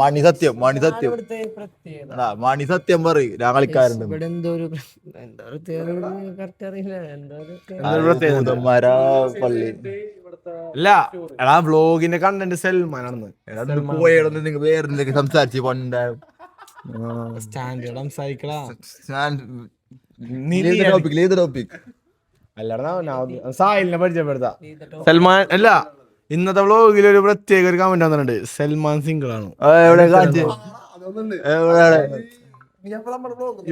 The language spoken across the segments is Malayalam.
മണി സത്യം മണി സത്യം എടാ, മണി സത്യം പറയും ഞാൻ കളിക്കാറുണ്ട് ഇവിടെ എന്തോ ഒരു എന്തോ ഒരു കറക്റ്റ് അറിയില്ല എന്തോ ഒരു ഭൂതന്മാരാ പള്ളി അല്ല എടാ വ്ലോഗിന്റെ കണ്ടന്റ് സൽമാനാണെന്ന് പോയതൊന്നും നിങ്ങൾ വേറെ എന്തെങ്കിലും സംസാരിച്ച് പണ്ടാവും സ്റ്റാൻഡേർഡ് സംസാരിക്കടാ ഏത് ടോപ്പിക് അല്ലടാ സാഹിലിനെ പരിചയപ്പെടുത്താം സൽമാൻ അല്ല ഇന്നത്തെ വ്ലോഗിൽ ഒരു പ്രത്യേക ഒരു കമന്റ് വന്നിട്ടുണ്ട് സൽമാൻ സിംഗിൾ ആണ് എവിടെ കാണിച്ച്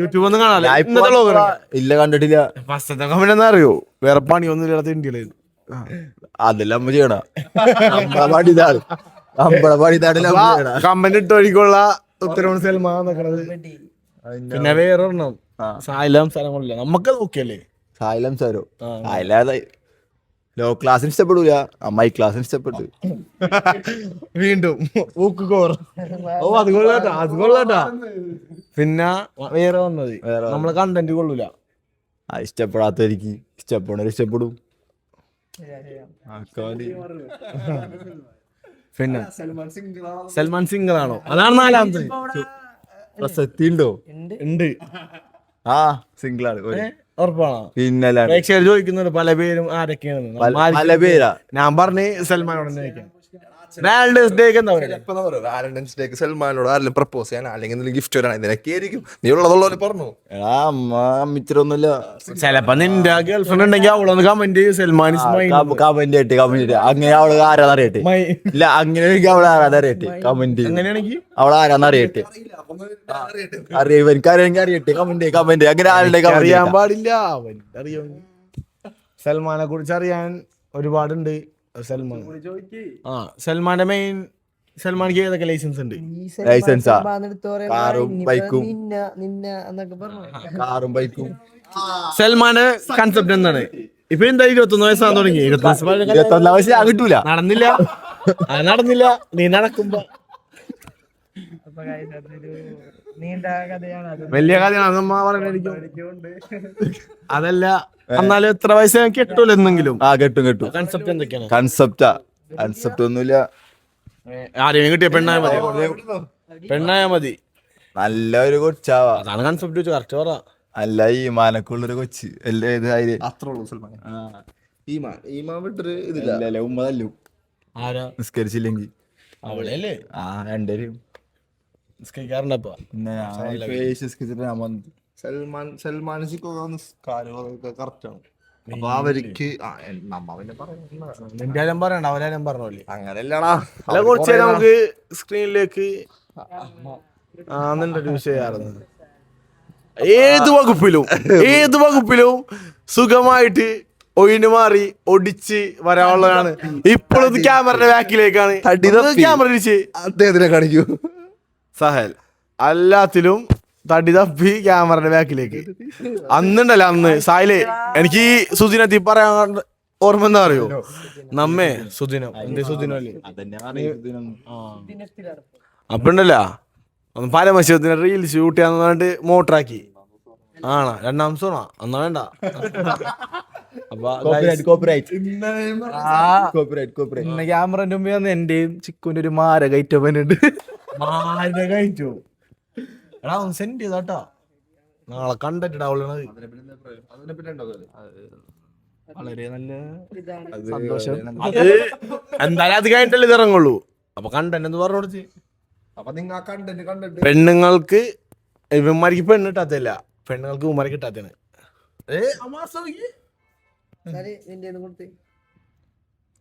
യൂട്യൂബ് ഒന്നും കാണാല്ലേ ഇന്നത്തെ വ്ലോഗ് ഇല്ല കണ്ടിട്ടില്ല ഫസ്റ്റത്തെ കമന്റ് എന്താ അറിയോ വേറെ പണിയൊന്നും ഇല്ലാത്ത ഇന്ത്യയില് അതെല്ലാം നമ്മ ചെയ്യണ നമ്മളെ പണിതാടില്ല കമന്റ് ഇട്ടൊഴിക്കുള്ള ഉത്തരവാണ് സൽമാൻ നോക്കണത് പിന്നെ വേറെ ഒരെണ്ണം സായിലും സ്ഥലങ്ങളില്ല നമുക്ക് നോക്കിയല്ലേ സായിലം സാരോ സായില്ലാതെ ലോ ക്ലാസ്സിന് ഇഷ്ടപ്പെടൂല അമ്മായി ക്ലാസ്സിന് ഇഷ്ടപ്പെട്ടു വീണ്ടും ഊക്കുകോർ ഓ അത് കൊള്ളാട്ടാ അത് കൊള്ളാട്ടാ പിന്നെ വേറെ വന്നത് നമ്മളെ കണ്ടന്റ് കൊള്ളൂല ഇഷ്ടപ്പെടാത്തവർക്ക് ഇഷ്ടപ്പെടുന്നവർ ഇഷ്ടപ്പെടും പിന്നെ സൽമാൻ സിംഗിൾ ആണോ അതാണ് നാലാമത്തെ പ്രസക്തി ഉണ്ടോ ഉണ്ട് ആ സിംഗിൾ ആണ് ഉറപ്പാണോ പിന്നല്ല പ്രേക്ഷകർ ചോദിക്കുന്നുണ്ട് പല പേരും ആരൊക്കെയാണ് പല പേരാ ഞാൻ പറഞ്ഞ് സൽമാനോട് ചോദിക്കാം വാലന്റൈൻസ് ഡേക്ക് എന്താ പറയുക വാലന്റൈൻസ് ഡേക്ക് സൽമാനോട് ആരെങ്കിലും പ്രപ്പോസ് ചെയ്യാൻ അല്ലെങ്കിൽ ഗിഫ്റ്റ് വരാൻ ഇതിനൊക്കെ ആയിരിക്കും നീ ഉള്ളതുള്ള പറഞ്ഞു എടാ അമ്മ അമ്മിച്ചിട്ടൊന്നുമില്ല ചിലപ്പോ നിന്റെ ഗേൾഫ്രണ്ട് ഉണ്ടെങ്കിൽ അവളൊന്ന് കമന്റ് ചെയ്യും സൽമാൻ കമന്റ് ചെയ്തിട്ട് അങ്ങനെ അവള് ആരാന്നറിയട്ടെ ഇല്ല അങ്ങനെ അവള് ആരാന്നറിയട്ടെ കമന്റ് അങ്ങനെയാണെങ്കിൽ അവള് ആരാന്നറിയട്ടെ അറിയാം എനിക്കറിയാമെങ്കിൽ അറിയട്ടെ കമന്റ് അങ്ങനെ ആരുടെ അറിയാൻ പാടില്ല അറിയാം സൽമാനെ കുറിച്ച് അറിയാൻ ഒരുപാടുണ്ട് സൽമാൻ സൽമാന്റെ മെയിൻ സൽമാനിക്ക് ഏതൊക്കെ ലൈസൻസ് ഉണ്ട് ലൈസൻസാ കാറും ബൈക്കും കാറും ബൈക്കും സൽമാന്റെ കൺസെപ്റ്റ് എന്താണ് ഇപ്പൊ എന്താ 21 വയസ്സാന്ന് തുടങ്ങി 21 വയസ്സ് കിട്ടൂല നടന്നില്ല നടന്നില്ല നീ നടക്കുമ്പോ വലിയ കഥയാണ് നമ്മ പറഞ്ഞിരിക്കും അതല്ല എന്നാലും എത്ര വയസ്സ് കെട്ടൂല എന്തെങ്കിലും കെട്ടും കൺസെപ്റ്റ് എന്തൊക്കെയാണ് കൺസെപ്റ്റ് ഒന്നുമില്ല ആരെയും കിട്ടിയ പെണ്ണായ മതി നല്ല ഒരു കൊച്ചാവാ അതാണ് കൺസെപ്റ്റ് വെച്ച് കറക്റ്റ് പറ അല്ല ഈ മാനക്കുള്ളൊരു കൊച്ച് അത്രേ ഉള്ളൂ സൽമാൻ ഈമാ വിട്ടൊരു ഇതില്ല ഉമ്മ തല്ലും ആരാ നിസ്കരിച്ചില്ലെങ്കിൽ അവളല്ലേ രണ്ടുപേരും നിസ്കരിക്കാറുണ്ടപ്പോ പിന്നെ ഞാൻ വന്നു സൽമാൻ കാര്യങ്ങളൊക്കെ കറക്റ്റാണ് അപ്പൊ അവർക്ക് നിന്റെ ആരും പറയണ്ട അവരാരും പറഞ്ഞോല്ലേ അങ്ങനെയല്ലടാ അല്ല കുറച്ച് നേരം നമുക്ക് സ്ക്രീനിലേക്ക് ഇൻട്രൊഡ്യൂസ് ചെയ്യാറുണ്ട് ഏത് വകുപ്പിലും സുഖമായിട്ട് ഒഴിഞ്ഞു മാറി ഒടിച്ച് വരാനുള്ളതാണ്. ഇപ്പോഴത് ക്യാമറയുടെ ബാക്കിലേക്കാണ് ക്യാമറ തിരിച്ച് അദ്ദേഹത്തിനെ കാണിക്കൂ സഹൽ എല്ലാത്തിലും തടി തപ്പി ക്യാമറയുടെ ബാക്കിലേക്ക്. അന്നുണ്ടല്ലോ അന്ന് സായിലേ എനിക്ക് ഈ സുദിനത്തി പറയാൻ ഓർമ്മ എന്താ അറിയോ? നമ്മേ സുദിനം എന്റെ സുദിനം അല്ലേ അപ്പണ്ടല്ലോ ഒന്ന് പരമശിവത്തിന് റീൽസ് ഷൂട്ട് ചെയ്യാന്ന് പറഞ്ഞിട്ട് മോട്ടറാക്കി ആണോ രണ്ടാമസോണോ എന്നാ വേണ്ട. ക്യാമറന്റെ മുമ്പ് വന്ന് എന്റെയും ചിക്കുന്റെ ഒരു മാരകൈറ്റവനുണ്ട്. മാരകൈറ്റോ എടാ ഒന്ന് സെൻഡ് ചെയ്താട്ടോ നാളെ കണ്ടിട്ടാ വളരെ നല്ല സന്തോഷം. എന്തായാലും അത് കഴിഞ്ഞിട്ടല്ലേ ഇത് ഇറങ്ങുള്ളൂ. അപ്പൊ കണ്ടന്റ് എന്ന് പറഞ്ഞു കൊടുത്ത് അപ്പൊ നിങ്ങൾ ആ കണ്ടന്റ് കണ്ടിട്ട് പെണ്ണുങ്ങൾക്ക് ഇവന്മാർക്ക് പെണ്ണ് കിട്ടാത്തല്ല, പെണ്ണുങ്ങൾക്ക് ഉമ്മരെ കിട്ടാത്തയാണ്.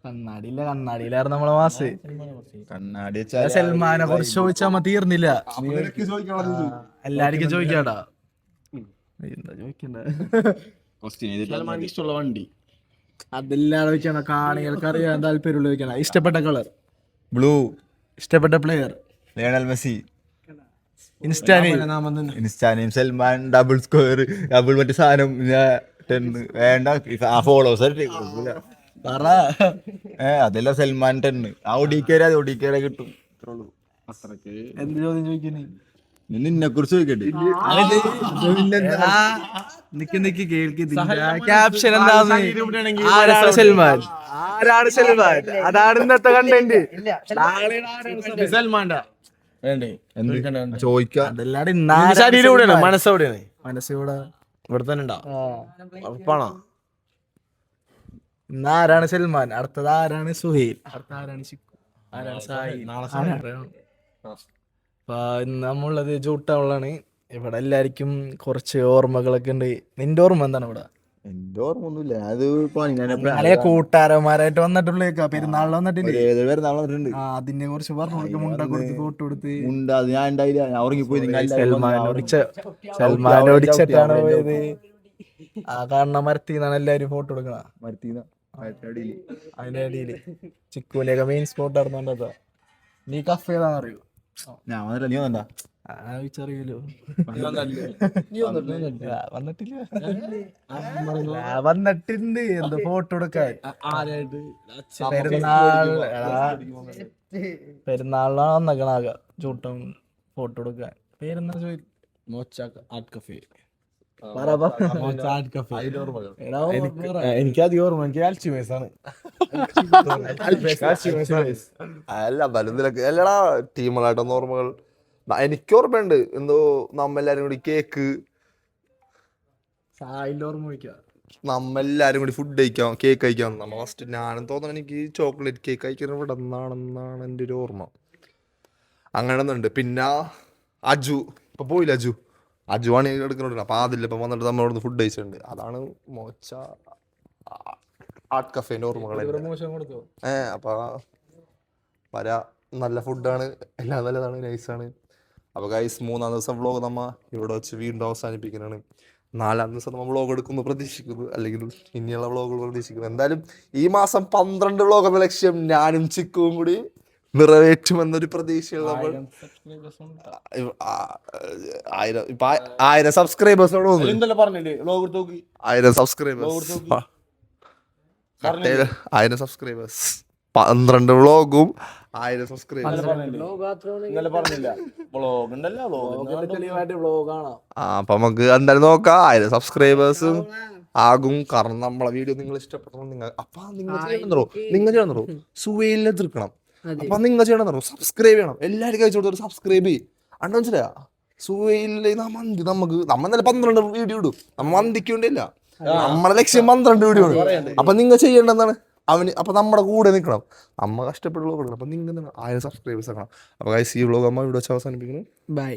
കണ്ണാടിയില്ല കണ്ണാടിയിലായിരുന്നു നമ്മളെ മാസ്. കണ്ണാടി സൽമാനെ കുറിച്ച് ചോദിച്ചാ തീർന്നില്ല. എല്ലാരിക്കും ചോദിക്കാടാ എന്താ ചോദിക്കണ്ട. സൽമാൻ ഇഷ്ടമുള്ള വണ്ടി അതെല്ലാം ചോദിക്കണം. കാണികൾക്ക് അറിയാൻ താല്പര്യമുള്ള ചോദിക്കണം. ഇഷ്ടപ്പെട്ട കളർ ബ്ലൂ, ഇഷ്ടപ്പെട്ട player Lionel Messi, insta name Salman, double square, double മറ്റേ സാധനം 10 വേണ്ട ഫോളോവേഴ്സ് അതെല്ലാം സൽമാൻ 10. ആ ഒടിക്കേരെ കിട്ടും. എന്ത് ചോദ്യം ചോദിക്കുന്നേ? നിന്നെ കുറിച്ച് ചോദിക്കട്ടെ നിക്ക് കേൾക്ക് ക്യാപ്ഷൻ എന്താന്ന് ആരാണ് സൽമാൻ അതാണ് ഇന്നത്തെ കണ്ടന്റ് സൽമാന്റെ ചോദിക്കാം അതല്ലാതെ ശരീരം എവിടെയാണ് മനസ്സെവിടെയാണ് മനസ്സിലൂടെ ഇവിടെ തന്നെ ഉണ്ടാവും ഉറപ്പാണോ ഇന്ന് ആരാണ് സൽമാൻ, അടുത്തത് ആരാണ് സുഹൈൽ, അടുത്ത ആരാണ് ചിക്കു, ആരാണ് സായി. അപ്പൊ ഇന്ന് നമ്മളുള്ളത് ജൂട്ടൗണിലാണ്. ഇവിടെ എല്ലാവർക്കും കുറച്ച് ഓർമ്മകളൊക്കെ ഉണ്ട്. നിന്റെ ഓർമ്മ എന്താണ് ഇവിടെ? എന്റെ ഓർമ്മ ഒന്നുമില്ല. അത് പല കൂട്ടുകാരന്മാരായിട്ട് വന്നിട്ടുള്ളേക്കാ. പെരുന്നാളിൽ വന്നിട്ടില്ലേ? പെരുന്നാൾ വന്നിട്ടുണ്ട്. അതിനെ കുറിച്ച് പറഞ്ഞു കൊടുക്കും. മുണ്ട കൊടുത്ത് ഫോട്ടോ എടുത്ത് അത് ഞാൻ ഉണ്ടായില്ല, ഞാൻ ഉറങ്ങിപ്പോയി. സൽമാൻ ഓടിച്ചിട്ടാണ് പോയത്. ആ കാണുന്ന മരത്തിന്നാണ് എല്ലാരും ഫോട്ടോ എടുക്കണ. അതിന്റെ അടിയില് ചിക്കുവിന്റെ ഒക്കെ മെയിൻ സ്പോട്ട് ആയിരുന്നോണ്ടാ. നീ കഫ് ഏതാന്ന് അറിയോ? ഞാൻ വന്നില്ല, നീ വന്നണ്ടാ? അറിയൂലോ. വന്നിട്ടുണ്ട് എന്ത് ഫോട്ടോ എടുക്കാൻ. പെരുന്നാളിനാണ് വന്നേക്കണാക ചൂട്ടം ഫോട്ടോ എടുക്കാൻ. പേരെന്താ എനിക്ക് അധികം ഓർമ്മ, എനിക്ക് അൽഷിമേഴ്സ് ആണ്. അല്ല ബലത്തിലൊക്കെ അല്ലടാ ടീമുകളായിട്ടൊന്നും ഓർമ്മകൾ എനിക്ക് ഓർമ്മയുണ്ട്. എന്തോ നമ്മെല്ലാരും കൂടി കേക്ക്, നമ്മെല്ലാരും കൂടി ഫുഡ് കഴിക്കാം, കേക്ക് കഴിക്കാം. നമ്മ ഫസ്റ്റ് ഞാനും തോന്നുന്നു എനിക്ക് ചോക്ലേറ്റ് കേക്ക് കഴിക്കാൻ ഇവിടെ നിന്നാണെന്നാണ് എൻ്റെ ഒരു ഓർമ്മ. അങ്ങനെ ഒന്നുണ്ട്. പിന്നെ അജു ഇപ്പൊ പോയില്ല, അജു ആണ് എടുക്കുന്നുണ്ട്. അപ്പൊ അതില്ല ഇപ്പൊ വന്നിട്ട് നമ്മളോട് ഫുഡ് കഴിച്ചിട്ടുണ്ട്. അതാണ് മോച്ച ആർട്ട് കഫേന്റെ ഓർമ്മകൾ. അപ്പൊ വരാ നല്ല ഫുഡാണ്, എല്ലാം നല്ലതാണ്, നൈസാണ്. അപ്പൊ ഗൈസ് 3-ാം ദിവസം വ്ളോഗ് നമ്മ ഇവിടെ വെച്ച് വീണ്ടും അവസാനിപ്പിക്കുന്നതാണ്. 4-ാം ദിവസം നമ്മൾ വ്ളോഗ് എടുക്കുന്നു പ്രതീക്ഷിക്കുന്നു, അല്ലെങ്കിൽ ഇനിയുള്ള വ്ളോഗുകൾ പ്രതീക്ഷിക്കുന്നു. എന്തായാലും ഈ മാസം 12 വ്ളോഗ് എന്ന ലക്ഷ്യം ഞാനും ചിക്കുവും കൂടി നിറവേറ്റുമെന്നൊരു പ്രതീക്ഷയുള്ള നമ്മൾ 1000 സബ്സ്ക്രൈബേഴ്സോട് 1000 സബ്സ്ക്രൈബേഴ്സ് 1000 സബ്സ്ക്രൈബേഴ്സ് 12 വ്ളോഗും 1000 സബ്സ്ക്രൈബേഴ്സ്. അപ്പൊ നമുക്ക് എന്തായാലും നോക്കാം. 1000 സബ്സ്ക്രൈബേഴ്സും ആകും. കാരണം നമ്മളെ വീഡിയോ നിങ്ങൾ ഇഷ്ടപ്പെടണം. നിങ്ങൾ ചെയ്യണമെന്നോ സുഹൈലിനെ എതിർക്കണം. അപ്പൊ നിങ്ങൾ ചെയ്യണമെന്നോ സബ്സ്ക്രൈബ് ചെയ്യണം. എല്ലാവരും കഴിച്ചു കൊടുത്തൊരു സബ്സ്ക്രൈബ് ചെയ്യും. അണ്ണ മനസ്സിലാ സുഹൈലിലെ മന്തി നമുക്ക് ഇന്നലെ 12 വീഡിയോ ഇടും. നമ്മ മന്തിക്ക് വേണ്ടിയല്ല, നമ്മളെ ലക്ഷ്യം 12 വീഡിയോ ആണ്. അപ്പൊ നിങ്ങൾ ചെയ്യേണ്ടതാണ് അപ്പൊ നമ്മുടെ കൂടെ നിൽക്കണം. നമ്മ കഷ്ടപ്പെട്ടുള്ള കൊടുക്കണം. അപ്പൊ നിങ്ങൾ 1000 സബ്സ്ക്രൈബേഴ്സ് ആക്കണം. അപ്പൊ ഗൈസ് ഈ വ്ളോഗ് അമ്മ ഇവിടെ വെച്ച് അവസാനിപ്പിക്കുന്നു. ബൈ.